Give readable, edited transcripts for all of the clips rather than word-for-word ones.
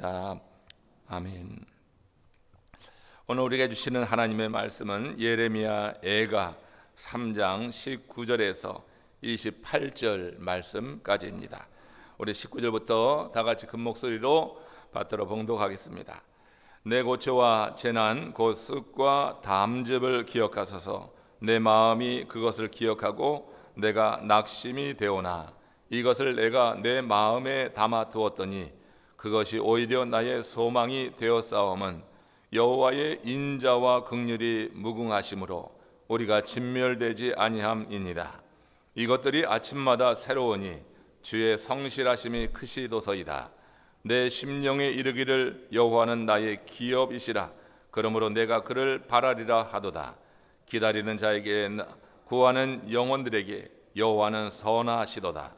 아멘. 오늘 우리에게 주시는 하나님의 말씀은 예레미야 애가 3장 19절에서 28절 말씀까지입니다. 우리 19절부터 다 같이 큰 목소리로 받들어 봉독하겠습니다. 내 고초와 재난 곧 습과 담즙을 기억하소서. 내 마음이 그것을 기억하고 내가 낙심이 되오나 이것을 내가 내 마음에 담아 두었더니 그것이 오히려 나의 소망이 되었사옴은 여호와의 인자와 긍휼이 무궁하심으로 우리가 진멸되지 아니함이니라. 이것들이 아침마다 새로우니 주의 성실하심이 크시도서이다. 내 심령에 이르기를 여호와는 나의 기업이시라. 그러므로 내가 그를 바라리라 하도다. 기다리는 자에게 구하는 영혼들에게 여호와는 선하시도다.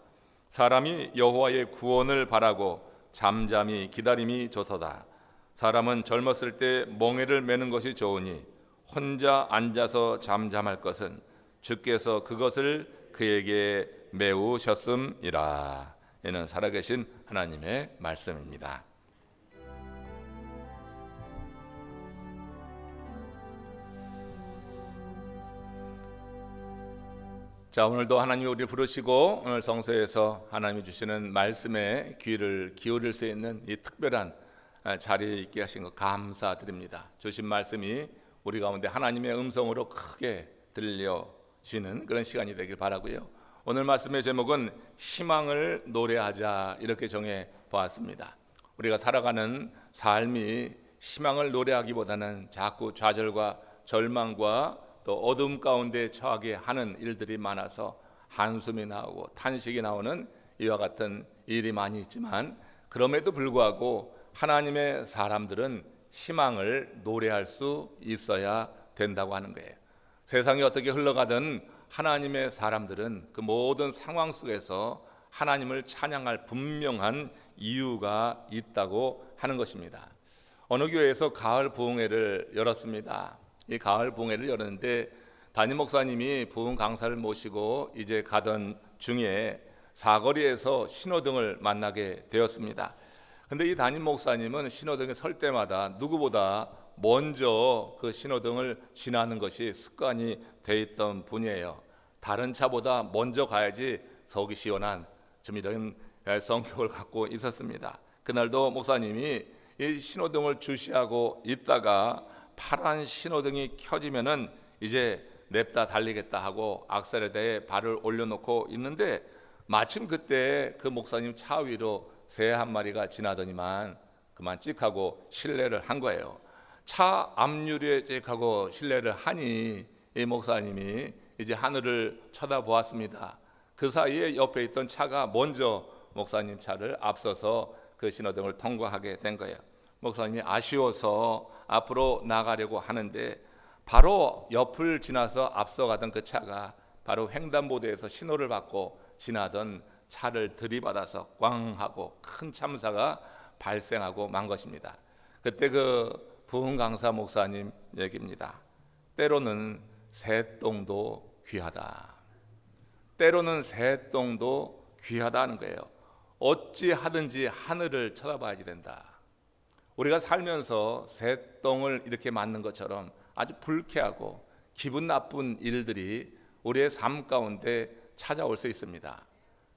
사람이 여호와의 구원을 바라고 잠잠히 기다림이 좋도다. 사람은 젊었을 때 멍에를 매는 것이 좋으니 혼자 앉아서 잠잠할 것은 주께서 그것을 그에게 메우셨음이라. 이는 살아계신 하나님의 말씀입니다. 자, 오늘도 하나님이 우리를 부르시고 오늘 성서에서 하나님이 주시는 말씀에 귀를 기울일 수 있는 이 특별한 자리에 있게 하신 것 감사드립니다. 주신 말씀이 우리 가운데 하나님의 음성으로 크게 들려지는 그런 시간이 되길 바라고요. 오늘 말씀의 제목은 희망을 노래하자 이렇게 정해 보았습니다. 우리가 살아가는 삶이 희망을 노래하기보다는 자꾸 좌절과 절망과 또 어둠 가운데 처하게 하는 일들이 많아서 한숨이 나오고 탄식이 나오는 이와 같은 일이 많이 있지만, 그럼에도 불구하고 하나님의 사람들은 희망을 노래할 수 있어야 된다고 하는 거예요. 세상이 어떻게 흘러가든 하나님의 사람들은 그 모든 상황 속에서 하나님을 찬양할 분명한 이유가 있다고 하는 것입니다. 어느 교회에서 가을 부흥회를 열었습니다. 이 가을 부흥회를 열었는데 담임 목사님이 부흥 강사를 모시고 이제 가던 중에 사거리에서 신호등을 만나게 되었습니다. 근데 이 담임 목사님은 신호등에 설 때마다 누구보다 먼저 그 신호등을 지나는 것이 습관이 돼 있던 분이에요. 다른 차보다 먼저 가야지 속이 시원한 좀 이런 성격을 갖고 있었습니다. 그날도 목사님이 이 신호등을 주시하고 있다가 파란 신호등이 켜지면은 이제 냅다 달리겠다 하고 악셀에다에 발을 올려놓고 있는데, 마침 그때 그 목사님 차 위로 새 한 마리가 지나더니만 그만 찍하고 실례를 한 거예요. 차 앞유리에 찍하고 실례를 하니 이 목사님이 이제 하늘을 쳐다보았습니다. 그 사이에 옆에 있던 차가 먼저 목사님 차를 앞서서 그 신호등을 통과하게 된 거예요. 목사님이 아쉬워서 앞으로 나가려고 하는데 바로 옆을 지나서 앞서가던 그 차가 바로 횡단보도에서 신호를 받고 지나던 차를 들이받아서 꽝 하고 큰 참사가 발생하고 만 것입니다. 그때 그 부흥 강사 목사님 얘기입니다. 때로는 새똥도 귀하다. 때로는 새똥도 귀하다는 거예요. 어찌 하든지 하늘을 쳐다봐야지 된다. 우리가 살면서 새똥을 이렇게 맞는 것처럼 아주 불쾌하고 기분 나쁜 일들이 우리의 삶 가운데 찾아올 수 있습니다.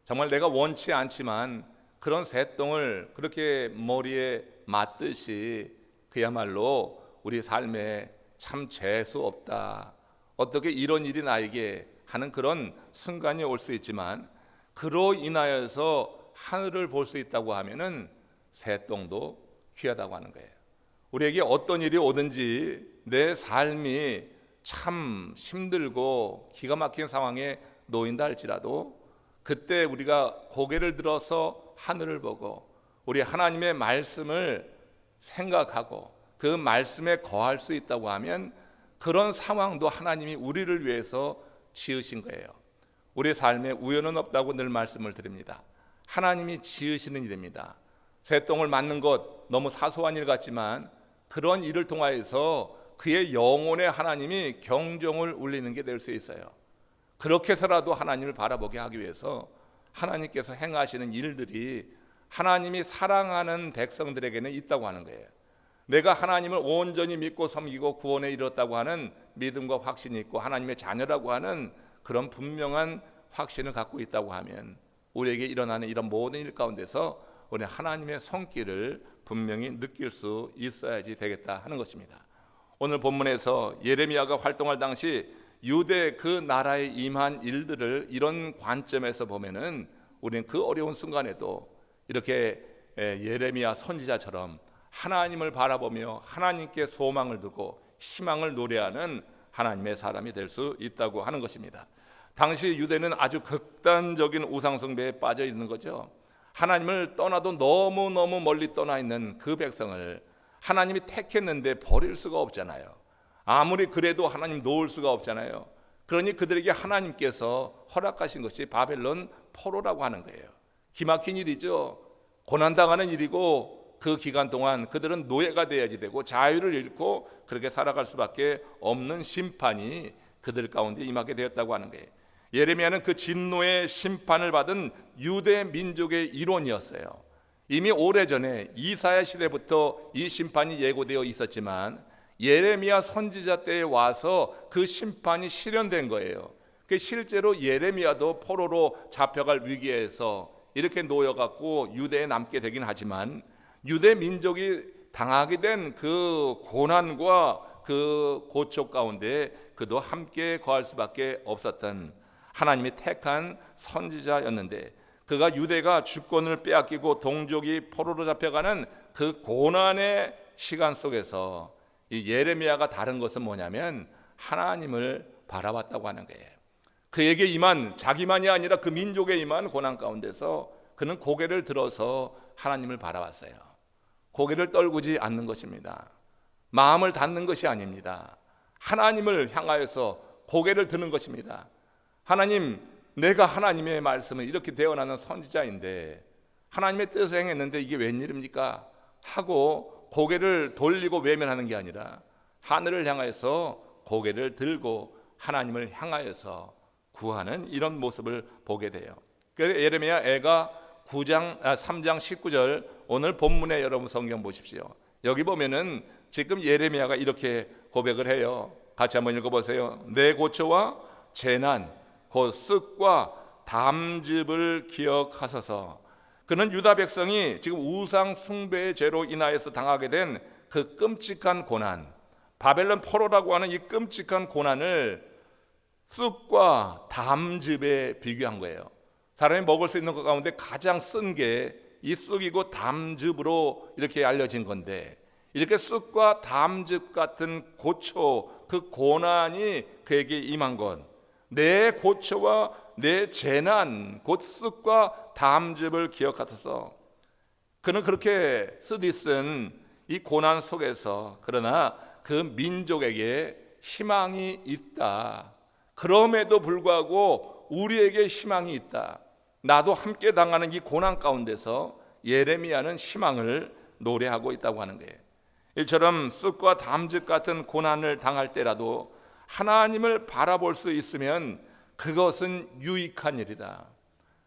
정말 내가 원치 않지만 그런 새똥을 그렇게 머리에 맞듯이 그야말로 우리 삶에 참 재수 없다, 어떻게 이런 일이 나에게 하는 그런 순간이 올 수 있지만, 그로 인하여서 하늘을 볼 수 있다고 하면은 새똥도 귀하다고 하는 거예요. 우리에게 어떤 일이 오든지 내 삶이 참 힘들고 기가 막힌 상황에 놓인다 할지라도 그때 우리가 고개를 들어서 하늘을 보고 우리 하나님의 말씀을 생각하고 그 말씀에 거할 수 있다고 하면 그런 상황도 하나님이 우리를 위해서 지으신 거예요. 우리 삶에 우연은 없다고 늘 말씀을 드립니다. 하나님이 지으시는 일입니다. 새똥을 맞는 것 너무 사소한 일 같지만 그런 일을 통하여서 그의 영혼에 하나님이 경종을 울리는 게 될 수 있어요. 그렇게 해서라도 하나님을 바라보게 하기 위해서 하나님께서 행하시는 일들이 하나님이 사랑하는 백성들에게는 있다고 하는 거예요. 내가 하나님을 온전히 믿고 섬기고 구원에 이뤘다고 하는 믿음과 확신이 있고 하나님의 자녀라고 하는 그런 분명한 확신을 갖고 있다고 하면 우리에게 일어나는 이런 모든 일 가운데서 우리 하나님의 손길을 분명히 느낄 수 있어야지 되겠다 하는 것입니다. 오늘 본문에서 예레미야가 활동할 당시 유대 그 나라에 임한 일들을 이런 관점에서 보면은 우리는 그 어려운 순간에도 이렇게 예레미야 선지자처럼 하나님을 바라보며 하나님께 소망을 두고 희망을 노래하는 하나님의 사람이 될 수 있다고 하는 것입니다. 당시 유대는 아주 극단적인 우상숭배에 빠져 있는 거죠. 하나님을 떠나도 너무너무 멀리 떠나 있는 그 백성을 하나님이 택했는데 버릴 수가 없잖아요. 아무리 그래도 하나님 놓을 수가 없잖아요. 그러니 그들에게 하나님께서 허락하신 것이 바벨론 포로라고 하는 거예요. 기막힌 일이죠. 고난당하는 일이고 그 기간 동안 그들은 노예가 되어야지 되고 자유를 잃고 그렇게 살아갈 수밖에 없는 심판이 그들 가운데 임하게 되었다고 하는 거예요. 예레미야는 그 진노의 심판을 받은 유대 민족의 일원이었어요. 이미 오래전에 이사야 시대부터 이 심판이 예고되어 있었지만 예레미야 선지자 때에 와서 그 심판이 실현된 거예요. 실제로 예레미야도 포로로 잡혀갈 위기에서 이렇게 놓여갖고 유대에 남게 되긴 하지만 유대 민족이 당하게 된 그 고난과 그 고초 가운데 그도 함께 거할 수밖에 없었던 하나님이 택한 선지자였는데 그가 유대가 주권을 빼앗기고 동족이 포로로 잡혀가는 그 고난의 시간 속에서 이 예레미야가 다른 것은 뭐냐면 하나님을 바라봤다고 하는 거예요. 그에게 임한 자기만이 아니라 그 민족에 임한 고난 가운데서 그는 고개를 들어서 하나님을 바라봤어요. 고개를 떨구지 않는 것입니다. 마음을 닫는 것이 아닙니다. 하나님을 향하여서 고개를 드는 것입니다. 하나님, 내가 하나님의 말씀을 이렇게 되어나는 선지자인데 하나님의 뜻을 행했는데 이게 웬일입니까? 하고 고개를 돌리고 외면하는 게 아니라 하늘을 향하여서 고개를 들고 하나님을 향하여서 구하는 이런 모습을 보게 돼요. 그래서 예레미야 애가 3장 19절 오늘 본문에 여러분 성경 보십시오. 여기 보면은 지금 예레미야가 이렇게 고백을 해요. 같이 한번 읽어보세요. 내 고초와 재난 곧 쓱과 담즙을 기억하소서. 그는 유다 백성이 지금 우상 숭배의 죄로 인하여서 당하게 된 그 끔찍한 고난, 바벨론 포로라고 하는 이 끔찍한 고난을 쑥과 담즙에 비교한 거예요. 사람이 먹을 수 있는 것 가운데 가장 쓴 게 이 쑥이고 담즙으로 이렇게 알려진 건데 이렇게 쑥과 담즙 같은 고초, 그 고난이 그에게 임한 것, 내 고초와 내 재난, 곧 쑥과 담즙을 기억하소서. 그는 그렇게 쓰디쓴 이 고난 속에서 그러나 그 민족에게 희망이 있다. 그럼에도 불구하고 우리에게 희망이 있다. 나도 함께 당하는 이 고난 가운데서 예레미야는 희망을 노래하고 있다고 하는 거예요. 이처럼 쑥과 담즙 같은 고난을 당할 때라도 하나님을 바라볼 수 있으면 그것은 유익한 일이다.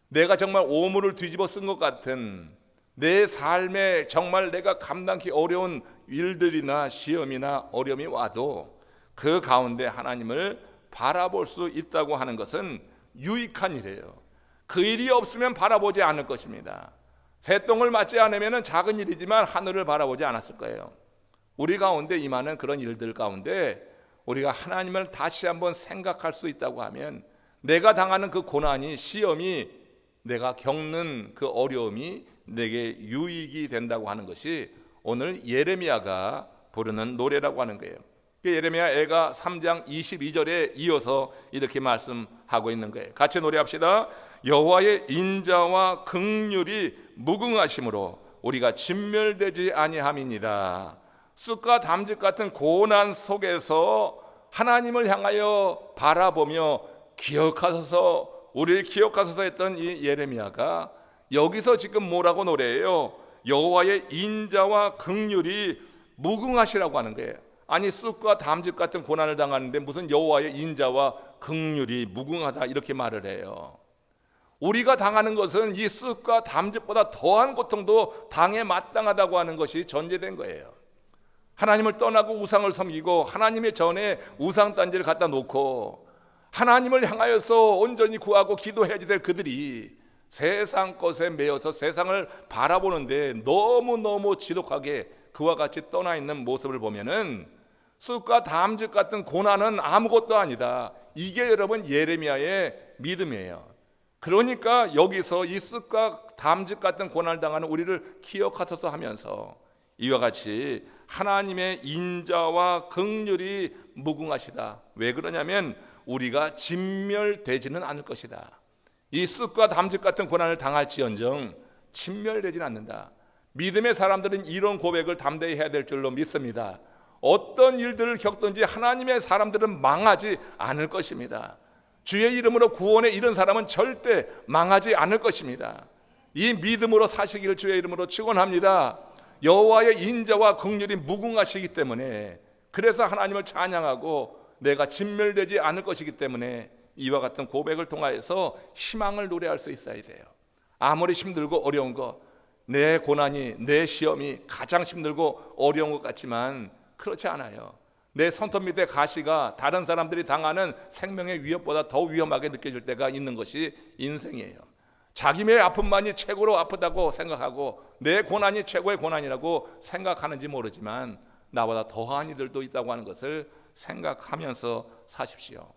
내가 정말 오물을 뒤집어 쓴 것 같은 내 삶에 정말 내가 감당하기 어려운 일들이나 시험이나 어려움이 와도 그 가운데 하나님을 바라볼 수 있다고 하는 것은 유익한 일이에요. 그 일이 없으면 바라보지 않을 것입니다. 새똥을 맞지 않으면 작은 일이지만 하늘을 바라보지 않았을 거예요. 우리 가운데 임하는 그런 일들 가운데 우리가 하나님을 다시 한번 생각할 수 있다고 하면 내가 당하는 그 고난이, 시험이, 내가 겪는 그 어려움이 내게 유익이 된다고 하는 것이 오늘 예레미야가 부르는 노래라고 하는 거예요. 예레미야 애가 3장 22절에 이어서 이렇게 말씀하고 있는 거예요. 같이 노래합시다. 여호와의 인자와 긍휼이 무궁하심으로 우리가 진멸되지 아니함이니이다. 쑥과 담즙 같은 고난 속에서 하나님을 향하여 바라보며 기억하소서, 우리를 기억하소서 했던 이 예레미야가 여기서 지금 뭐라고 노래해요? 여호와의 인자와 긍휼이 무궁하시라고 하는 거예요. 아니 쑥과 담즙 같은 고난을 당하는데 무슨 여호와의 인자와 긍휼이 무궁하다 이렇게 말을 해요. 우리가 당하는 것은 이 쑥과 담즙보다 더한 고통도 당해 마땅하다고 하는 것이 전제된 거예요. 하나님을 떠나고 우상을 섬기고 하나님의 전에 우상 단지를 갖다 놓고 하나님을 향하여서 온전히 구하고 기도해야지 될 그들이 세상 것에 매여서 세상을 바라보는데 너무너무 지독하게 그와 같이 떠나 있는 모습을 보면은 쑥과 담즙 같은 고난은 아무것도 아니다. 이게 여러분 예레미야의 믿음이에요. 그러니까 여기서 이 쑥과 담즙 같은 고난을 당하는 우리를 기억하소서 하면서 이와 같이 하나님의 인자와 긍휼이 무궁하시다. 왜 그러냐면 우리가 진멸되지는 않을 것이다. 이 쑥과 담즙 같은 고난을 당할지언정 진멸되지는 않는다. 믿음의 사람들은 이런 고백을 담대히 해야 될 줄로 믿습니다. 어떤 일들을 겪든지 하나님의 사람들은 망하지 않을 것입니다. 주의 이름으로 구원에 이른 사람은 절대 망하지 않을 것입니다. 이 믿음으로 사시기를 주의 이름으로 축원합니다. 여호와의 인자와 긍휼이 무궁하시기 때문에, 그래서 하나님을 찬양하고 내가 진멸되지 않을 것이기 때문에 이와 같은 고백을 통하여서 희망을 노래할 수 있어야 돼요. 아무리 힘들고 어려운 것, 내 고난이, 내 시험이 가장 힘들고 어려운 것 같지만 그렇지 않아요. 내 손톱 밑에 가시가 다른 사람들이 당하는 생명의 위협보다 더 위험하게 느껴질 때가 있는 것이 인생이에요. 자기의 아픔만이 최고로 아프다고 생각하고 내 고난이 최고의 고난이라고 생각하는지 모르지만 나보다 더한 이들도 있다고 하는 것을 생각하면서 사십시오.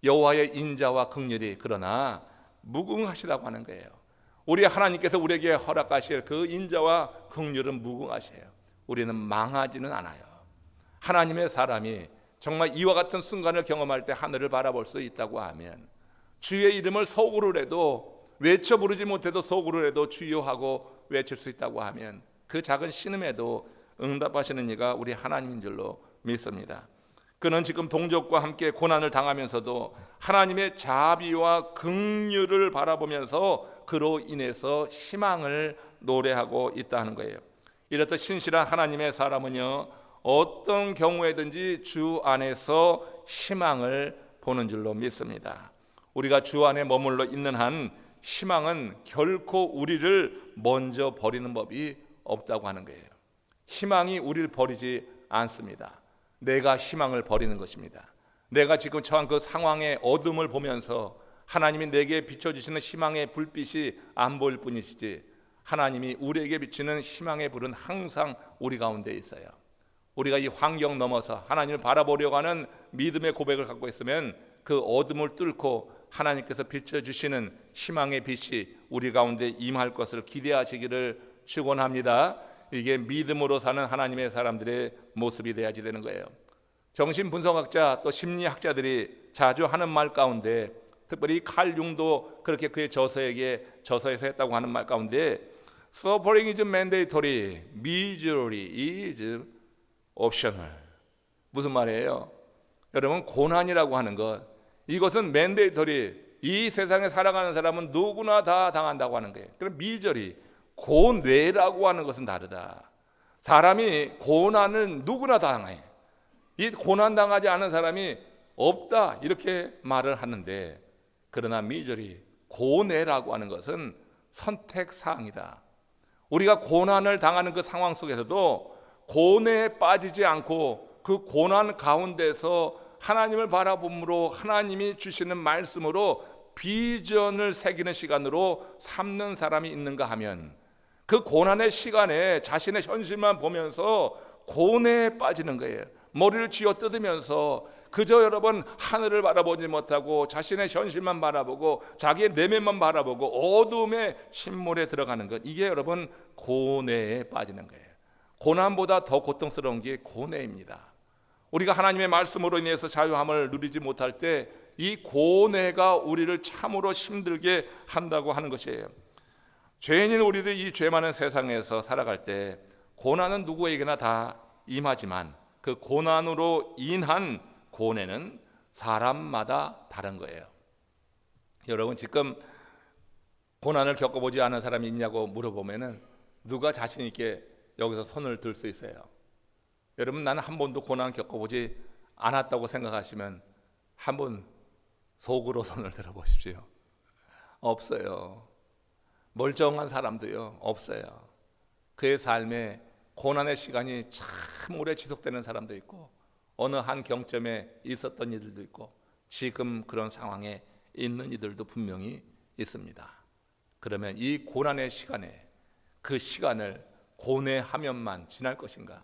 여호와의 인자와 긍휼이 그러나 무궁하시다고 하는 거예요. 우리 하나님께서 우리에게 허락하실 그 인자와 긍휼은 무궁하세요. 우리는 망하지는 않아요. 하나님의 사람이 정말 이와 같은 순간을 경험할 때 하늘을 바라볼 수 있다고 하면 주의 이름을 속으로라도 외쳐 부르지 못해도 속으로라도 주여 하고 외칠 수 있다고 하면 그 작은 신음에도 응답하시는 이가 우리 하나님인 줄로 믿습니다. 그는 지금 동족과 함께 고난을 당하면서도 하나님의 자비와 긍휼을 바라보면서 그로 인해서 희망을 노래하고 있다는 거예요. 이렇듯 신실한 하나님의 사람은요, 어떤 경우에든지 주 안에서 희망을 보는 줄로 믿습니다. 우리가 주 안에 머물러 있는 한 희망은 결코 우리를 먼저 버리는 법이 없다고 하는 거예요. 희망이 우리를 버리지 않습니다. 내가 희망을 버리는 것입니다. 내가 지금 처한 그 상황의 어둠을 보면서 하나님이 내게 비춰주시는 희망의 불빛이 안 보일 뿐이시지 하나님이 우리에게 비치는 희망의 불은 항상 우리 가운데 있어요. 우리가 이 환경 넘어서 하나님을 바라보려고 하는 믿음의 고백을 갖고 있으면 그 어둠을 뚫고 하나님께서 비춰주시는 희망의 빛이 우리 가운데 임할 것을 기대하시기를 축원합니다. 이게 믿음으로 사는 하나님의 사람들의 모습이 돼야지 되는 거예요. 정신분석학자 또 심리학자들이 자주 하는 말 가운데, 특별히 칼 융도 그렇게 그의 저서에서 했다고 하는 말 가운데, Suffering is mandatory, misery is optional. 무슨 말이에요? 여러분, 고난이라고 하는 것, 이것은 mandatory, 이 세상에 살아가는 사람은 누구나 다 당한다고 하는 거예요. 그럼 misery, 고뇌라고 하는 것은 다르다. 사람이 고난을 누구나 다 당해. 이 고난 당하지 않은 사람이 없다 이렇게 말을 하는데, 그러나 misery, 고뇌라고 하는 것은 선택사항이다. 우리가 고난을 당하는 그 상황 속에서도 고뇌에 빠지지 않고 그 고난 가운데서 하나님을 바라봄으로 하나님이 주시는 말씀으로 비전을 새기는 시간으로 삼는 사람이 있는가 하면 그 고난의 시간에 자신의 현실만 보면서 고뇌에 빠지는 거예요. 머리를 쥐어뜯으면서 그저 여러분 하늘을 바라보지 못하고 자신의 현실만 바라보고 자기의 내면만 바라보고 어둠의 침몰에 들어가는 것, 이게 여러분 고뇌에 빠지는 거예요. 고난보다 더 고통스러운 게 고뇌입니다. 우리가 하나님의 말씀으로 인해서 자유함을 누리지 못할 때 이 고뇌가 우리를 참으로 힘들게 한다고 하는 것이에요. 죄인인 우리들이 이 죄 많은 세상에서 살아갈 때 고난은 누구에게나 다 임하지만 그 고난으로 인한 고뇌는 사람마다 다른 거예요. 여러분, 지금 고난을 겪어보지 않은 사람이 있냐고 물어보면은 누가 자신 있게 여기서 손을 들 수 있어요? 여러분, 나는 한 번도 고난 겪어보지 않았다고 생각하시면 한번 속으로 손을 들어보십시오. 없어요. 멀쩡한 사람도요, 없어요. 그의 삶에 고난의 시간이 참 오래 지속되는 사람도 있고, 어느 한 경점에 있었던 이들도 있고, 지금 그런 상황에 있는 이들도 분명히 있습니다. 그러면 이 고난의 시간에 그 시간을 고뇌하면만 지날 것인가?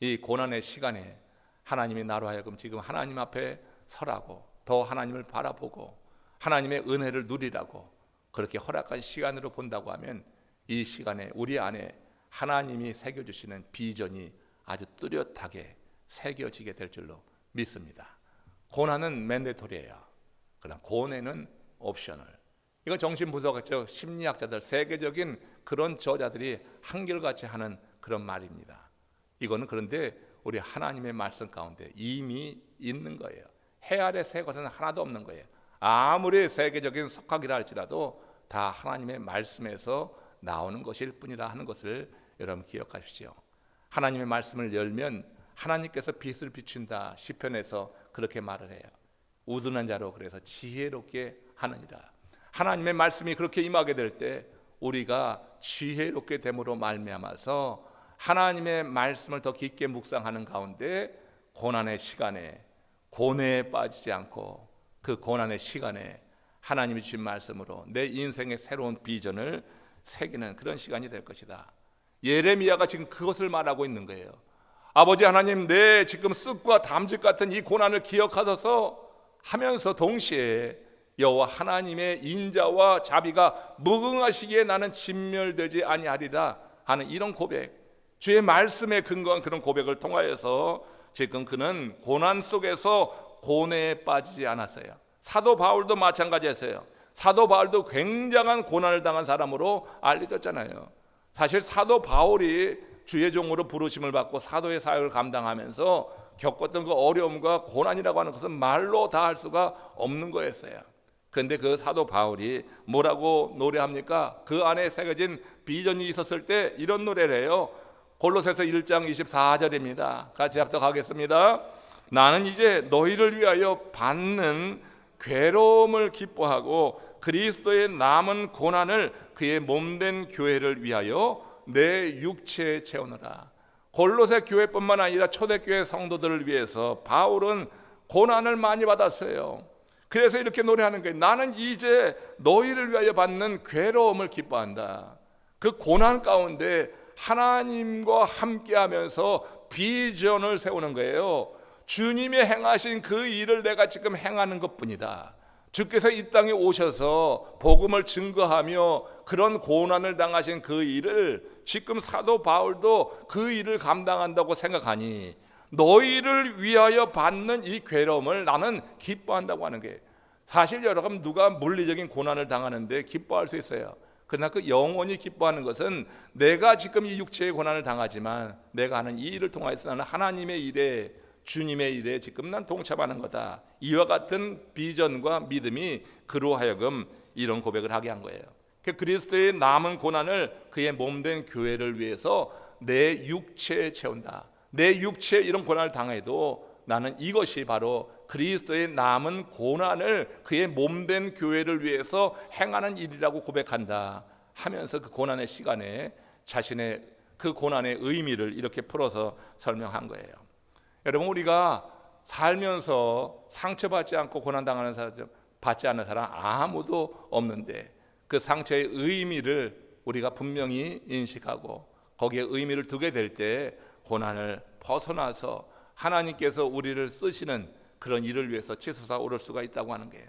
이 고난의 시간에 하나님이 나로 하여금 지금 하나님 앞에 서라고, 더 하나님을 바라보고 하나님의 은혜를 누리라고 그렇게 허락한 시간으로 본다고 하면, 이 시간에 우리 안에 하나님이 새겨주시는 비전이 아주 뚜렷하게 새겨지게 될 줄로 믿습니다. 고난은 맨데토리예요. 그러나 고뇌는 옵셔널. 이거 정신분석학적 심리학자들, 세계적인 그런 저자들이 한결같이 하는 그런 말입니다. 이거는 그런데 우리 하나님의 말씀 가운데 이미 있는 거예요. 해 아래 새 것은 하나도 없는 거예요. 아무리 세계적인 석학이라 할지라도 다 하나님의 말씀에서 나오는 것일 뿐이라 하는 것을 여러분 기억하십시오. 하나님의 말씀을 열면 하나님께서 빛을 비춘다. 시편에서 그렇게 말을 해요. 우둔한 자로 그래서 지혜롭게 하느니라. 하나님의 말씀이 그렇게 임하게 될 때 우리가 지혜롭게 됨으로 말미암아서 하나님의 말씀을 더 깊게 묵상하는 가운데 고난의 시간에 고뇌에 빠지지 않고 그 고난의 시간에 하나님이 주신 말씀으로 내 인생의 새로운 비전을 새기는 그런 시간이 될 것이다. 예레미야가 지금 그것을 말하고 있는 거예요. 아버지 하나님, 내 지금 쑥과 담즙 같은 이 고난을 기억하소서 하면서 동시에 여호와 하나님의 인자와 자비가 무궁하시기에 나는 진멸되지 아니하리라 하는 이런 고백, 주의 말씀에 근거한 그런 고백을 통하여서 지금 그는 고난 속에서 고뇌에 빠지지 않았어요. 사도 바울도 마찬가지였어요. 사도 바울도 굉장한 고난을 당한 사람으로 알려졌잖아요. 사실 사도 바울이 주의 종으로 부르심을 받고 사도의 사역을 감당하면서 겪었던 그 어려움과 고난이라고 하는 것은 말로 다 할 수가 없는 거였어요. 그런데 그 사도 바울이 뭐라고 노래합니까? 그 안에 새겨진 비전이 있었을 때 이런 노래를 해요. 골로새서 1장 24절입니다. 같이 합독하겠습니다. 나는 이제 너희를 위하여 받는 괴로움을 기뻐하고 그리스도의 남은 고난을 그의 몸된 교회를 위하여 내 육체에 채우노라. 골로새 교회뿐만 아니라 초대교회 성도들을 위해서 바울은 고난을 많이 받았어요. 그래서 이렇게 노래하는 거예요. 나는 이제 너희를 위하여 받는 괴로움을 기뻐한다. 그 고난 가운데 하나님과 함께하면서 비전을 세우는 거예요. 주님이 행하신 그 일을 내가 지금 행하는 것뿐이다. 주께서 이 땅에 오셔서 복음을 증거하며 그런 고난을 당하신 그 일을 지금 사도 바울도 그 일을 감당한다고 생각하니 너희를 위하여 받는 이 괴로움을 나는 기뻐한다고 하는 게, 사실 여러분 누가 물리적인 고난을 당하는데 기뻐할 수 있어요. 그러나 그 영원히 기뻐하는 것은 내가 지금 이 육체의 고난을 당하지만 내가 하는 이 일을 통해서 나는 하나님의 일에, 주님의 일에 지금 난 동참하는 거다. 이와 같은 비전과 믿음이 그로 하여금 이런 고백을 하게 한 거예요. 그리스도의 남은 고난을 그의 몸된 교회를 위해서 내 육체에 채운다. 내 육체에 이런 고난을 당해도 나는 이것이 바로 그리스도의 남은 고난을 그의 몸된 교회를 위해서 행하는 일이라고 고백한다 하면서 그 고난의 시간에 자신의 그 고난의 의미를 이렇게 풀어서 설명한 거예요. 여러분, 우리가 살면서 상처받지 않고 고난당하는 사람, 받지 않는 사람 아무도 없는데 그 상처의 의미를 우리가 분명히 인식하고 거기에 의미를 두게 될 때 고난을 벗어나서 하나님께서 우리를 쓰시는 그런 일을 위해서 치솟아 오를 수가 있다고 하는 거예요.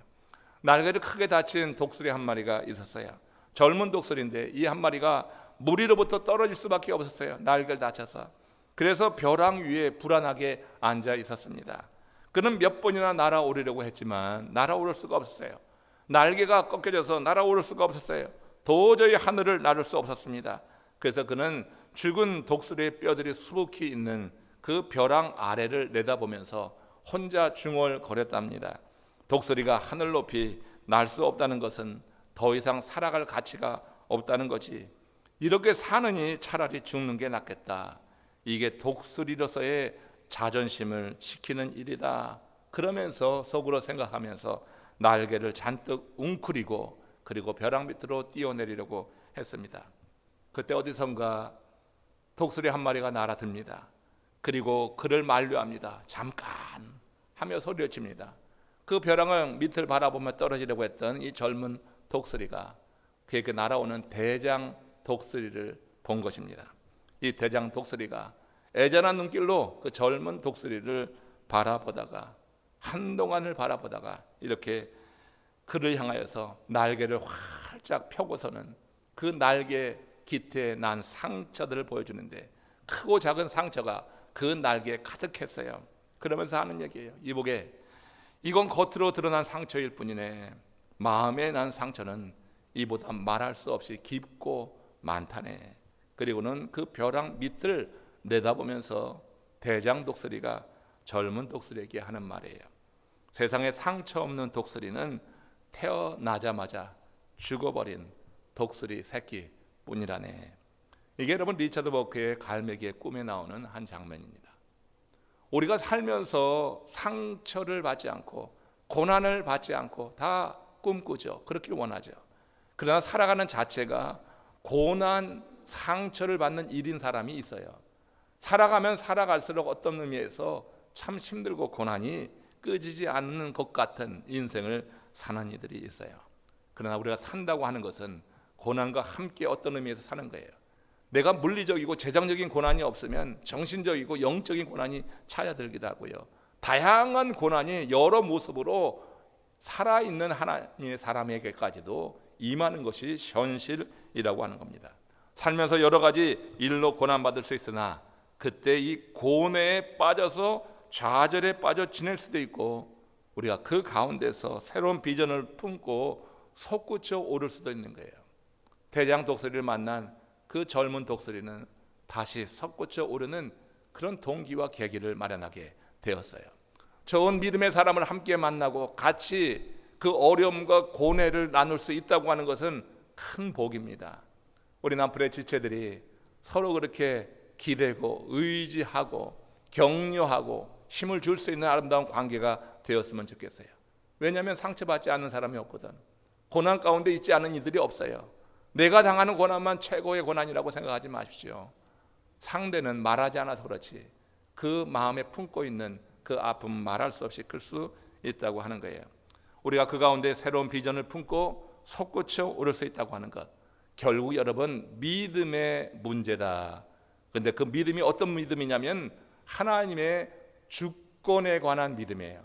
날개를 크게 다친 독수리 한 마리가 있었어요. 젊은 독수리인데 이 한 마리가 물 위로부터 떨어질 수밖에 없었어요. 날개를 다쳐서. 그래서 벼랑 위에 불안하게 앉아 있었습니다. 그는 몇 번이나 날아오르려고 했지만 날아오를 수가 없었어요. 날개가 꺾여져서 날아오를 수가 없었어요. 도저히 하늘을 나를 수 없었습니다. 그래서 그는 죽은 독수리의 뼈들이 수북히 있는 그 벼랑 아래를 내다보면서 혼자 중얼거렸답니다. 독수리가 하늘 높이 날 수 없다는 것은 더 이상 살아갈 가치가 없다는 거지. 이렇게 사느니 차라리 죽는 게 낫겠다. 이게 독수리로서의 자존심을 지키는 일이다. 그러면서 속으로 생각하면서 날개를 잔뜩 웅크리고 그리고 벼랑 밑으로 뛰어내리려고 했습니다. 그때 어디선가 독수리 한 마리가 날아듭니다. 그리고 그를 만류합니다. 잠깐 하며 소리를 칩니다. 그 벼랑을 밑을 바라보며 떨어지려고 했던 이 젊은 독수리가 그에게 날아오는 대장 독수리를 본 것입니다. 이 대장 독수리가 애잔한 눈길로 그 젊은 독수리를 바라보다가 한동안을 바라보다가 이렇게 그를 향하여서 날개를 활짝 펴고서는 그 날개 깃에 난 상처들을 보여주는데 크고 작은 상처가 그 날개에 가득했어요. 그러면서 하는 얘기예요. 이보게, 이건 겉으로 드러난 상처일 뿐이네. 마음에 난 상처는 이보다 말할 수 없이 깊고 많다네. 그리고는 그 벼랑 밑을 내다보면서 대장 독수리가 젊은 독수리에게 하는 말이에요. 세상에 상처 없는 독수리는 태어나자마자 죽어버린 독수리 새끼뿐이라네. 이게 여러분 리차드 버크의 갈매기의 꿈에 나오는 한 장면입니다. 우리가 살면서 상처를 받지 않고 고난을 받지 않고 다 꿈꾸죠. 그렇길 원하죠. 그러나 살아가는 자체가 고난, 상처를 받는 일인 사람이 있어요. 살아가면 살아갈수록 어떤 의미에서 참 힘들고 고난이 끄지지 않는 것 같은 인생을 사는 이들이 있어요. 그러나 우리가 산다고 하는 것은 고난과 함께 어떤 의미에서 사는 거예요. 내가 물리적이고 재정적인 고난이 없으면 정신적이고 영적인 고난이 찾아들기도 하고요. 다양한 고난이 여러 모습으로 살아있는 하나님의 사람에게까지도 임하는 것이 현실이라고 하는 겁니다. 살면서 여러 가지 일로 고난받을 수 있으나 그때 이 고뇌에 빠져서 좌절에 빠져 지낼 수도 있고 우리가 그 가운데서 새로운 비전을 품고 솟구쳐 오를 수도 있는 거예요. 대장 독수리를 만난 그 젊은 독수리는 다시 솟구쳐 오르는 그런 동기와 계기를 마련하게 되었어요. 좋은 믿음의 사람을 함께 만나고 같이 그 어려움과 고뇌를 나눌 수 있다고 하는 것은 큰 복입니다. 우리 남편의 지체들이 서로 그렇게 기대고 의지하고 격려하고 힘을 줄 수 있는 아름다운 관계가 되었으면 좋겠어요. 왜냐하면 상처받지 않는 사람이 없거든. 고난 가운데 있지 않은 이들이 없어요. 내가 당하는 고난만 최고의 고난이라고 생각하지 마십시오. 상대는 말하지 않아서 그렇지 그 마음에 품고 있는 그 아픔 말할 수 없이 클 수 있다고 하는 거예요. 우리가 그 가운데 새로운 비전을 품고 솟구쳐 오를 수 있다고 하는 것, 결국 여러분 믿음의 문제다. 그런데 그 믿음이 어떤 믿음이냐면 하나님의 주권에 관한 믿음이에요.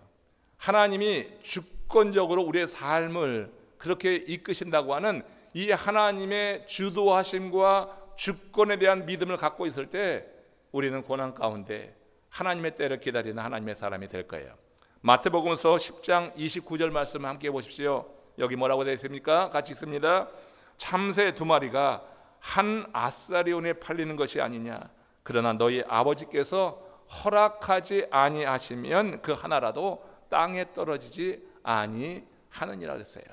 하나님이 주권적으로 우리의 삶을 그렇게 이끄신다고 하는 이 하나님의 주도하심과 주권에 대한 믿음을 갖고 있을 때 우리는 고난 가운데 하나님의 때를 기다리는 하나님의 사람이 될 거예요. 마태복음서 10장 29절 말씀 함께 보십시오. 여기 뭐라고 되어 있습니까? 같이 읽습니다. 참새 두 마리가 한 아사리온에 팔리는 것이 아니냐. 그러나 너희 아버지께서 허락하지 아니하시면 그 하나라도 땅에 떨어지지 아니하느니라 그랬어요.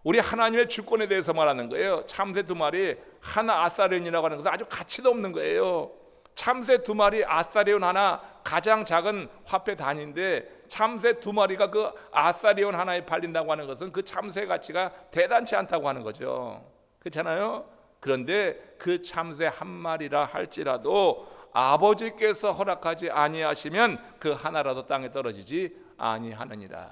우리 하나님의 주권에 대해서 말하는 거예요. 참새 두 마리 한 아사리온이라고 하는 것은 아주 가치도 없는 거예요. 참새 두 마리 아사리온 하나 가장 작은 화폐 단위인데 참새 두 마리가 그 아사리온 하나에 팔린다고 하는 것은 그 참새 가치가 대단치 않다고 하는 거죠. 그렇잖아요. 그런데 그 참새 한 마리라 할지라도 아버지께서 허락하지 아니하시면 그 하나라도 땅에 떨어지지 아니하느니라.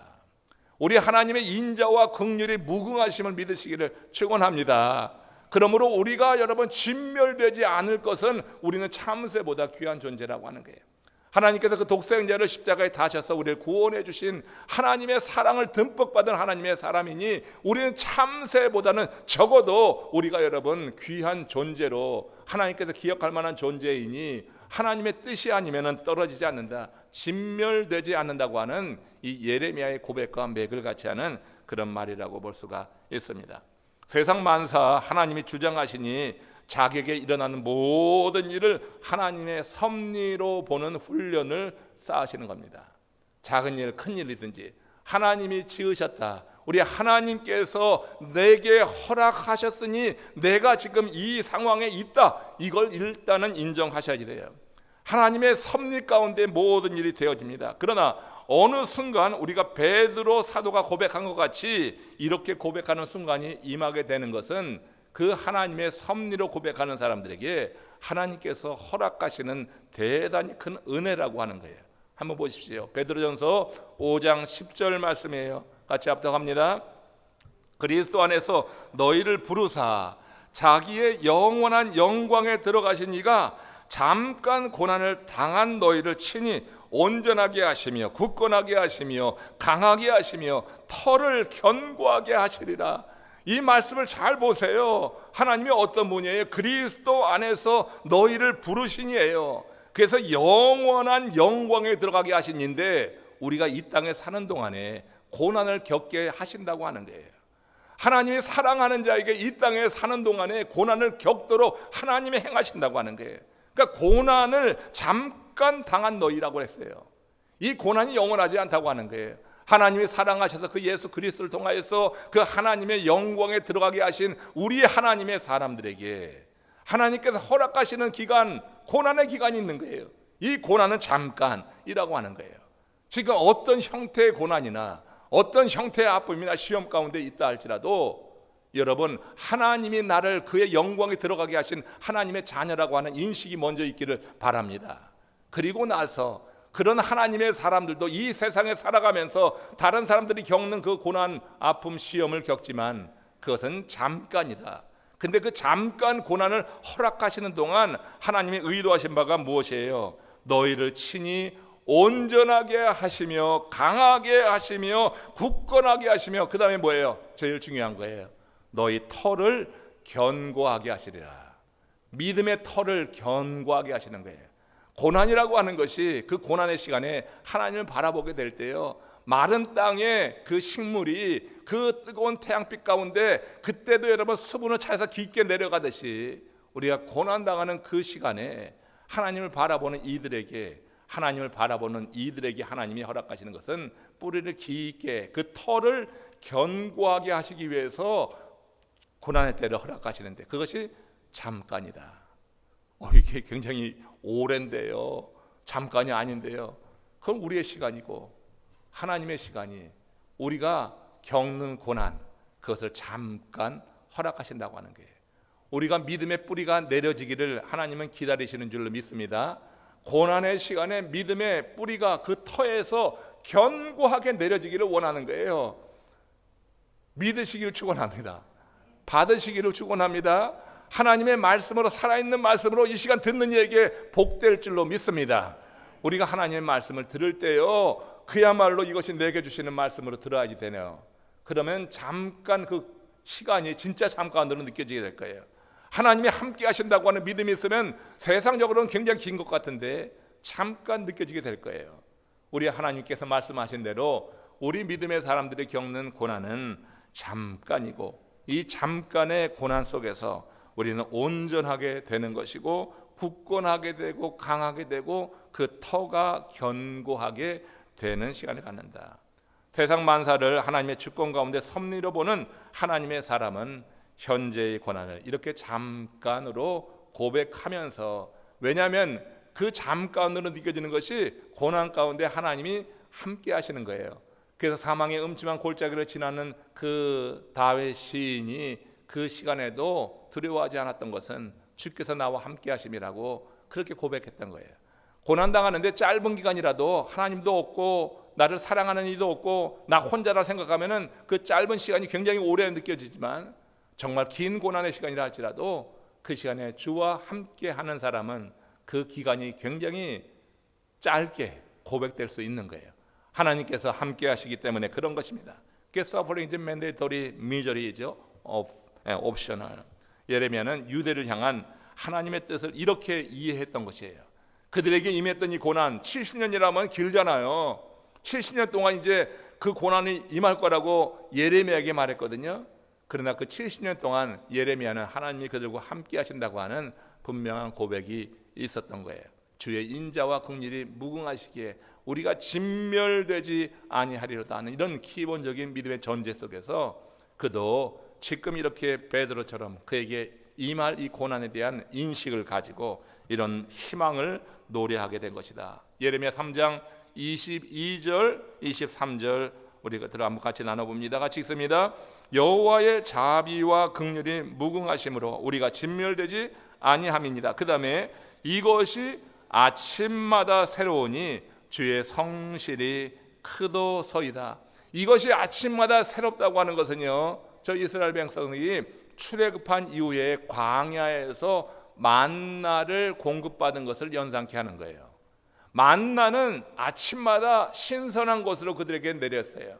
우리 하나님의 인자와 긍휼이 무궁하심을 믿으시기를 축원합니다. 그러므로 우리가 여러분 진멸되지 않을 것은 우리는 참새보다 귀한 존재라고 하는 거예요. 하나님께서 그 독생자를 십자가에 다셔서 우리를 구원해 주신 하나님의 사랑을 듬뿍 받은 하나님의 사람이니 우리는 참새보다는 적어도 우리가 여러분 귀한 존재로 하나님께서 기억할 만한 존재이니 하나님의 뜻이 아니면 떨어지지 않는다, 진멸되지 않는다고 하는 이 예레미야의 고백과 맥을 같이 하는 그런 말이라고 볼 수가 있습니다. 세상 만사 하나님이 주장하시니 자기에게 일어나는 모든 일을 하나님의 섭리로 보는 훈련을 쌓으시는 겁니다. 작은 일, 큰 일이든지 하나님이 지으셨다. 우리 하나님께서 내게 허락하셨으니 내가 지금 이 상황에 있다. 이걸 일단은 인정하셔야 돼요. 하나님의 섭리 가운데 모든 일이 되어집니다. 그러나 어느 순간 우리가 베드로 사도가 고백한 것 같이 이렇게 고백하는 순간이 임하게 되는 것은 그 하나님의 섭리로 고백하는 사람들에게 하나님께서 허락하시는 대단히 큰 은혜라고 하는 거예요. 한번 보십시오. 베드로전서 5장 10절 말씀이에요. 같이 합독합니다. 그리스도 안에서 너희를 부르사 자기의 영원한 영광에 들어가신 이가 잠깐 고난을 당한 너희를 친히 온전하게 하시며 굳건하게 하시며 강하게 하시며 터를 견고하게 하시리라. 이 말씀을 잘 보세요. 하나님이 어떤 분이에요? 그리스도 안에서 너희를 부르시니에요. 그래서 영원한 영광에 들어가게 하신 인데 우리가 이 땅에 사는 동안에 고난을 겪게 하신다고 하는 거예요. 하나님이 사랑하는 자에게 이 땅에 사는 동안에 고난을 겪도록 하나님이 행하신다고 하는 거예요. 그러니까 고난을 잠깐 당한 너희라고 했어요. 이 고난이 영원하지 않다고 하는 거예요. 하나님이 사랑하셔서 그 예수 그리스도를 통하여서 그 하나님의 영광에 들어가게 하신 우리 하나님의 사람들에게 하나님께서 허락하시는 기간, 고난의 기간이 있는 거예요. 이 고난은 잠깐이라고 하는 거예요. 지금 어떤 형태의 고난이나 어떤 형태의 아픔이나 시험 가운데 있다 할지라도 여러분, 하나님이 나를 그의 영광에 들어가게 하신 하나님의 자녀라고 하는 인식이 먼저 있기를 바랍니다. 그리고 나서 그런 하나님의 사람들도 이 세상에 살아가면서 다른 사람들이 겪는 그 고난, 아픔, 시험을 겪지만 그것은 잠깐이다. 근데 그 잠깐 고난을 허락하시는 동안 하나님의 의도하신 바가 무엇이에요? 너희를 친히 온전하게 하시며 강하게 하시며 굳건하게 하시며 그 다음에 뭐예요? 제일 중요한 거예요. 너희 터를 견고하게 하시리라. 믿음의 터를 견고하게 하시는 거예요. 고난이라고 하는 것이 그 고난의 시간에 하나님을 바라보게 될 때요, 마른 땅에 그 식물이 그 뜨거운 태양빛 가운데 그때도 여러분 수분을 차서 깊게 내려가듯이 우리가 고난당하는 그 시간에 하나님을 바라보는 이들에게 하나님이 허락하시는 것은 뿌리를 깊게 그 터를 견고하게 하시기 위해서 고난의 때를 허락하시는데 그것이 잠깐이다. 이게 굉장히 오랜데요. 잠깐이 아닌데요. 그건 우리의 시간이고 하나님의 시간이 우리가 겪는 고난 그것을 잠깐 허락하신다고 하는 거예요. 우리가 믿음의 뿌리가 내려지기를 하나님은 기다리시는 줄로 믿습니다. 고난의 시간에 믿음의 뿌리가 그 터에서 견고하게 내려지기를 원하는 거예요. 믿으시기를 축원합니다. 받으시기를 축원합니다. 하나님의 말씀으로, 살아있는 말씀으로 이 시간 듣는 이에게 복될 줄로 믿습니다. 우리가 하나님의 말씀을 들을 때요, 그야말로 이것이 내게 주시는 말씀으로 들어야지 되네요. 그러면 잠깐 그 시간이 진짜 잠깐으로 느껴지게 될 거예요. 하나님이 함께 하신다고 하는 믿음이 있으면 세상적으로는 굉장히 긴 것 같은데 잠깐 느껴지게 될 거예요. 우리 하나님께서 말씀하신 대로 우리 믿음의 사람들이 겪는 고난은 잠깐이고 이 잠깐의 고난 속에서 우리는 온전하게 되는 것이고 굳건하게 되고 강하게 되고 그 터가 견고하게 되는 시간을 갖는다. 세상 만사를 하나님의 주권 가운데 섭리로 보는 하나님의 사람은 현재의 고난을 이렇게 잠깐으로 고백하면서, 왜냐하면 그 잠깐으로 느껴지는 것이 고난 가운데 하나님이 함께 하시는 거예요. 그래서 사망의 음침한 골짜기를 지나는 그 다윗 시인이 그 시간에도 두려워하지 않았던 것은 주께서 나와 함께 하심이라고 그렇게 고백했던 거예요. 고난당하는데 짧은 기간이라도 하나님도 없고 나를 사랑하는 이도 없고 나 혼자라 생각하면은 그 짧은 시간이 굉장히 오래 느껴지지만 정말 긴 고난의 시간이라 할지라도 그 시간에 주와 함께 하는 사람은 그 기간이 굉장히 짧게 고백될 수 있는 거예요. 하나님께서 함께 하시기 때문에 그런 것입니다. 그게 suffering is mandatory, misery이죠. optional. 예레미야는 유대를 향한 하나님의 뜻을 이렇게 이해했던 것이에요. 그들에게 임했던 이 고난 70년이라면 길잖아요. 70년 동안 이제 그 고난이 임할 거라고 예레미야에게 말했거든요. 그러나 그 70년 동안 예레미야는 하나님이 그들과 함께 하신다고 하는 분명한 고백이 있었던 거예요. 주의 인자와 긍휼이 무궁하시기에 우리가 진멸되지 아니하리로다 하는 이런 기본적인 믿음의 전제 속에서 그도 지금 이렇게 베드로처럼 그에게 임할 이 고난에 대한 인식을 가지고 이런 희망을 노래하게 된 것이다. 예레미야 3장 22절 23절 우리가 들어 한번 같이 나눠봅니다. 같이 읽습니다. 여호와의 자비와 긍휼이 무궁하심으로 우리가 진멸되지 아니함이니라. 그 다음에 이것이 아침마다 새로우니 주의 성실이 크도소이다. 이것이 아침마다 새롭다고 하는 것은요, 저 이스라엘 백성이 출애굽한 이후에 광야에서 만나를 공급받은 것을 연상케 하는 거예요. 만나는 아침마다 신선한 것으로 그들에게 내렸어요.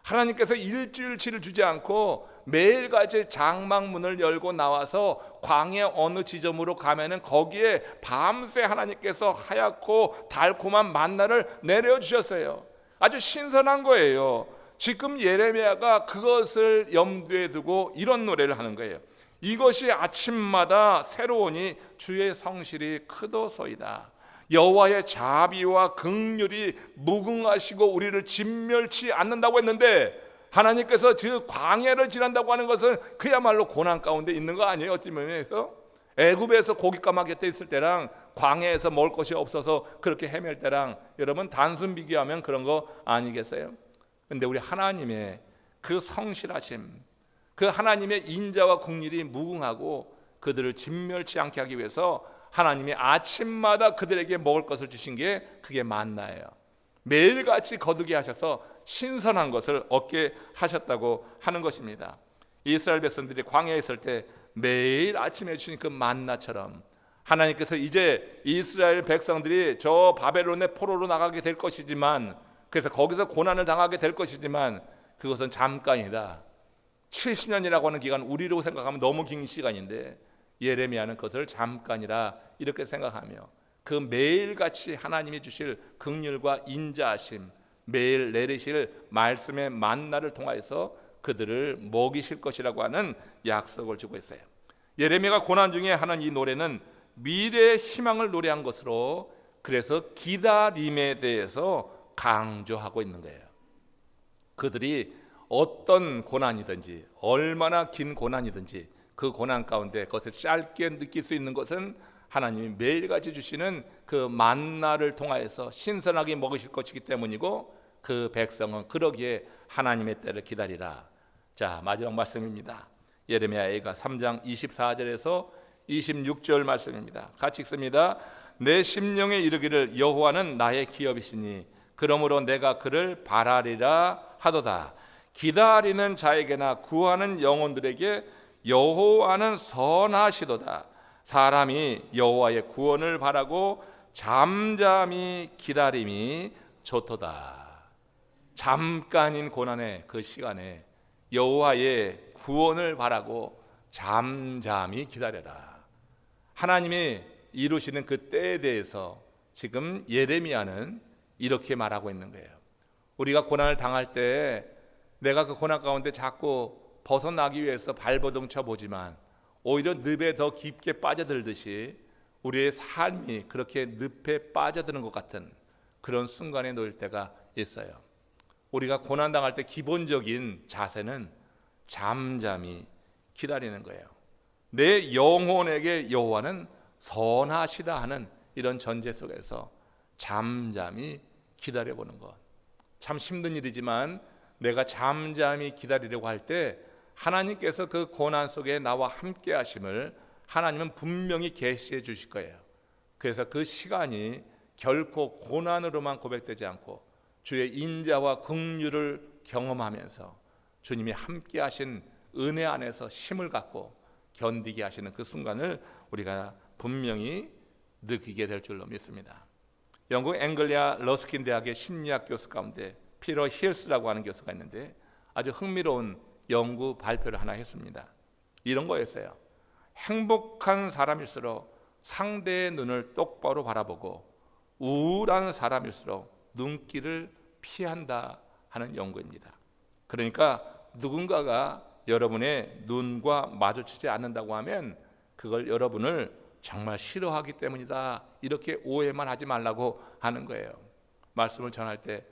하나님께서 일주일치를 주지 않고 매일같이 장막문을 열고 나와서 광야 어느 지점으로 가면은 거기에 밤새 하나님께서 하얗고 달콤한 만나를 내려주셨어요. 아주 신선한 거예요. 지금 예레미야가 그것을 염두에 두고 이런 노래를 하는 거예요. 이것이 아침마다 새로우니 주의 성실이 크도소이다. 여호와의 자비와 긍휼이 무궁하시고 우리를 진멸치 않는다고 했는데, 하나님께서 그 광야를 지난다고 하는 것은 그야말로 고난 가운데 있는 거 아니에요? 어떤 면에서 애굽에서 고깃가마 곁에 있을 때랑 광야에서 먹을 것이 없어서 그렇게 헤맬 때랑 여러분 단순 비교하면 그런 거 아니겠어요? 근데 우리 하나님의 그 성실하심, 그 하나님의 인자와 긍휼이 무궁하고 그들을 진멸치 않게 하기 위해서 하나님이 아침마다 그들에게 먹을 것을 주신 게 그게 만나예요. 매일같이 거두게 하셔서 신선한 것을 얻게 하셨다고 하는 것입니다. 이스라엘 백성들이 광야에 있을 때 매일 아침에 주신 그 만나처럼 하나님께서 이제 이스라엘 백성들이 저 바벨론의 포로로 나가게 될 것이지만, 그래서 거기서 고난을 당하게 될 것이지만 그것은 잠깐이다. 70년이라고 하는 기간, 우리로 생각하면 너무 긴 시간인데 예레미야는 그것을 잠깐이라 이렇게 생각하며 그 매일같이 하나님이 주실 긍휼과 인자하심, 매일 내리실 말씀의 만나를 통하여서 그들을 먹이실 것이라고 하는 약속을 주고 있어요. 예레미야가 고난 중에 하는 이 노래는 미래의 희망을 노래한 것으로, 그래서 기다림에 대해서 강조하고 있는 거예요. 그들이 어떤 고난이든지 얼마나 긴 고난이든지 그 고난 가운데 그것을 짧게 느낄 수 있는 것은 하나님이 매일같이 주시는 그 만나를 통하여서 신선하게 먹으실 것이기 때문이고, 그 백성은 그러기에 하나님의 때를 기다리라. 자, 마지막 말씀입니다. 예레미야가 3장 24절에서 26절 말씀입니다. 같이 읽습니다. 내 심령에 이르기를 여호와는 나의 기업이시니 그러므로 내가 그를 바라리라 하도다. 기다리는 자에게나 구하는 영혼들에게 여호와는 선하시도다. 사람이 여호와의 구원을 바라고 잠잠히 기다림이 좋도다. 잠깐인 고난의 그 시간에 여호와의 구원을 바라고 잠잠히 기다려라. 하나님이 이루시는 그 때에 대해서 지금 예레미야는 이렇게 말하고 있는 거예요. 우리가 고난을 당할 때 내가 그 고난 가운데 자꾸 벗어나기 위해서 발버둥 쳐보지만 오히려 늪에 더 깊게 빠져들듯이 우리의 삶이 그렇게 늪에 빠져드는 것 같은 그런 순간에 놓일 때가 있어요. 우리가 고난 당할 때 기본적인 자세는 잠잠히 기다리는 거예요. 내 영혼에게 여호와는 선하시다 하는 이런 전제 속에서 잠잠히 기다려보는 것. 참 힘든 일이지만 내가 잠잠히 기다리려고 할 때 하나님께서 그 고난 속에 나와 함께 하심을 하나님은 분명히 계시해 주실 거예요. 그래서 그 시간이 결코 고난으로만 고백되지 않고 주의 인자와 긍휼을 경험하면서 주님이 함께 하신 은혜 안에서 힘을 갖고 견디게 하시는 그 순간을 우리가 분명히 느끼게 될 줄로 믿습니다. 영국 앵글리아 러스킨 대학의 심리학 교수 가운데 피터 힐스라고 하는 교수가 있는데 아주 흥미로운 연구 발표를 하나 했습니다. 이런 거였어요. 행복한 사람일수록 상대의 눈을 똑바로 바라보고 우울한 사람일수록 눈길을 피한다 하는 연구입니다. 그러니까 누군가가 여러분의 눈과 마주치지 않는다고 하면 그걸 여러분을 정말 싫어하기 때문이다, 이렇게 오해만 하지 말라고 하는 거예요. 말씀을 전할 때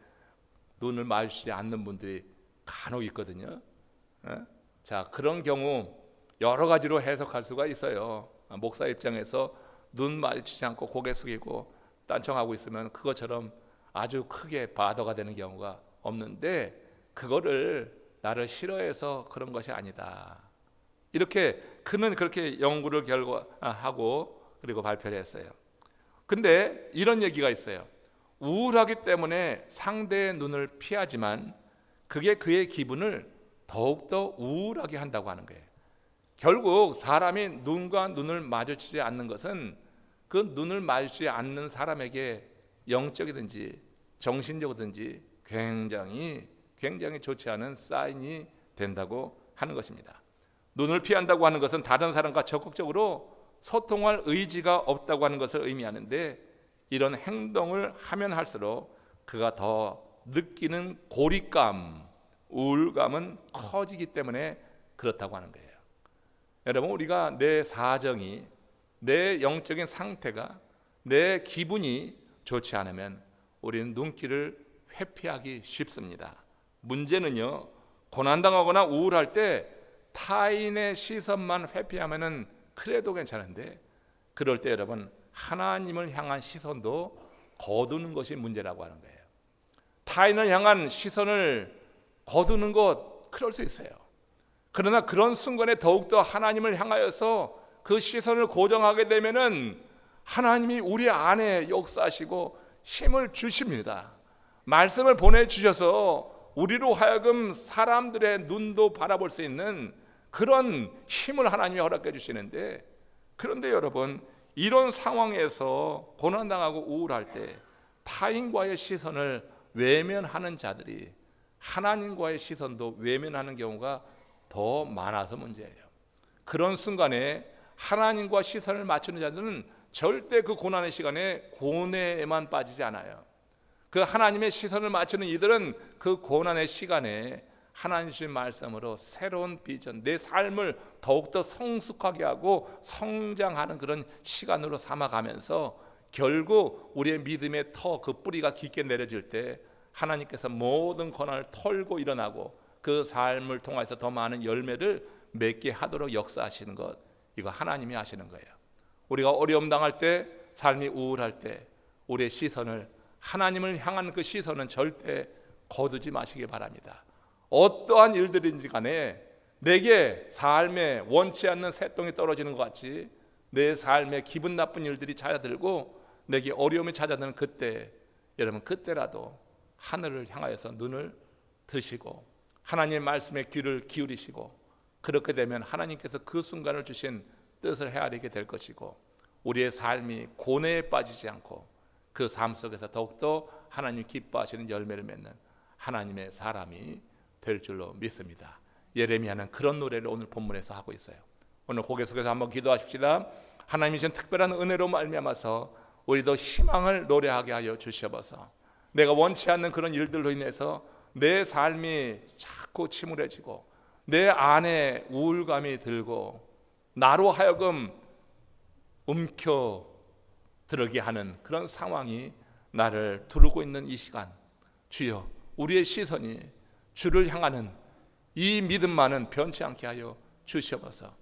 눈을 마주치지 않는 분들이 간혹 있거든요. 자, 그런 경우 여러 가지로 해석할 수가 있어요. 목사 입장에서 눈 마주치지 않고 고개 숙이고 딴청하고 있으면 그것처럼 아주 크게 바더가 되는 경우가 없는데, 그거를 나를 싫어해서 그런 것이 아니다. 이렇게 그는 그렇게 연구를 결과하고 그리고 발표를 했어요. 근데 이런 얘기가 있어요. 우울하기 때문에 상대의 눈을 피하지만 그게 그의 기분을 더욱더 우울하게 한다고 하는 거예요. 결국 사람이 눈과 눈을 마주치지 않는 것은 그 눈을 마주치지 않는 사람에게 영적이든지 정신적이든지 굉장히 좋지 않은 사인이 된다고 하는 것입니다. 눈을 피한다고 하는 것은 다른 사람과 적극적으로 소통할 의지가 없다고 하는 것을 의미하는데, 이런 행동을 하면 할수록 그가 더 느끼는 고립감, 우울감은 커지기 때문에 그렇다고 하는 거예요. 여러분, 우리가 내 사정이, 내 영적인 상태가, 내 기분이 좋지 않으면 우리는 눈길을 회피하기 쉽습니다. 문제는요, 고난당하거나 우울할 때 타인의 시선만 회피하면은 그래도 괜찮은데, 그럴 때 여러분, 하나님을 향한 시선도 거두는 것이 문제라고 하는 거예요. 타인을 향한 시선을 거두는 것, 그럴 수 있어요. 그러나 그런 순간에 더욱더 하나님을 향하여서 그 시선을 고정하게 되면은 하나님이 우리 안에 역사하시고 힘을 주십니다. 말씀을 보내주셔서 우리로 하여금 사람들의 눈도 바라볼 수 있는 그런 힘을 하나님이 허락해 주시는데, 그런데 여러분, 이런 상황에서 고난당하고 우울할 때 타인과의 시선을 외면하는 자들이 하나님과의 시선도 외면하는 경우가 더 많아서 문제예요. 그런 순간에 하나님과 시선을 맞추는 자들은 절대 그 고난의 시간에 고뇌에만 빠지지 않아요. 그 하나님의 시선을 맞추는 이들은 그 고난의 시간에 하나님 주신 말씀으로 새로운 비전, 내 삶을 더욱더 성숙하게 하고 성장하는 그런 시간으로 삼아가면서 결국 우리의 믿음의 터, 그 뿌리가 깊게 내려질 때 하나님께서 모든 고난을 털고 일어나고 그 삶을 통해서 더 많은 열매를 맺게 하도록 역사하시는 것, 이거 하나님이 하시는 거예요. 우리가 어려움 당할 때, 삶이 우울할 때 우리의 시선을, 하나님을 향한 그 시선은 절대 거두지 마시기 바랍니다. 어떠한 일들인지 간에 내게 삶에 원치 않는 새똥이 떨어지는 것 같이 내 삶에 기분 나쁜 일들이 찾아들고 내게 어려움이 찾아드는 그때, 여러분, 그때라도 하늘을 향하여서 눈을 드시고 하나님의 말씀에 귀를 기울이시고, 그렇게 되면 하나님께서 그 순간을 주신 뜻을 헤아리게 될 것이고, 우리의 삶이 고뇌에 빠지지 않고 그 삶 속에서 더욱더 하나님 기뻐하시는 열매를 맺는 하나님의 사람이 될 줄로 믿습니다. 예레미야는 그런 노래를 오늘 본문에서 하고 있어요. 오늘 고개 숙여서 한번 기도하십시다. 하나님이 주신 특별한 은혜로 말미암아서 우리도 희망을 노래하게 하여 주시옵소서. 내가 원치 않는 그런 일들로 인해서 내 삶이 자꾸 침울해지고 내 안에 우울감이 들고 나로 하여금 움켜들게 하는 그런 상황이 나를 두르고 있는 이 시간, 주여, 우리의 시선이 주를 향하는 이 믿음만은 변치 않게 하여 주시옵소서.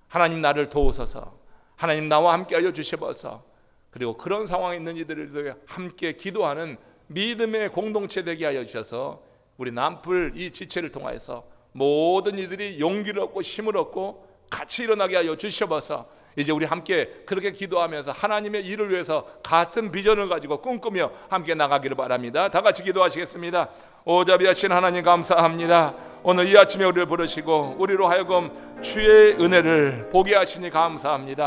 하나님, 나를 도우소서. 하나님, 나와 함께 하여 주시옵소서. 그리고 그런 상황에 있는 이들을 함께 기도하는 믿음의 공동체 되게 하여 주셔서 우리 남풀 이 지체를 통하여서 모든 이들이 용기를 얻고 힘을 얻고 같이 일어나게 하여 주시옵소서. 이제 우리 함께 그렇게 기도하면서 하나님의 일을 위해서 같은 비전을 가지고 꿈꾸며 함께 나가기를 바랍니다. 다 같이 기도하시겠습니다. 오자비하신 하나님, 감사합니다. 오늘 이 아침에 우리를 부르시고 우리로 하여금 주의 은혜를 보게 하시니 감사합니다.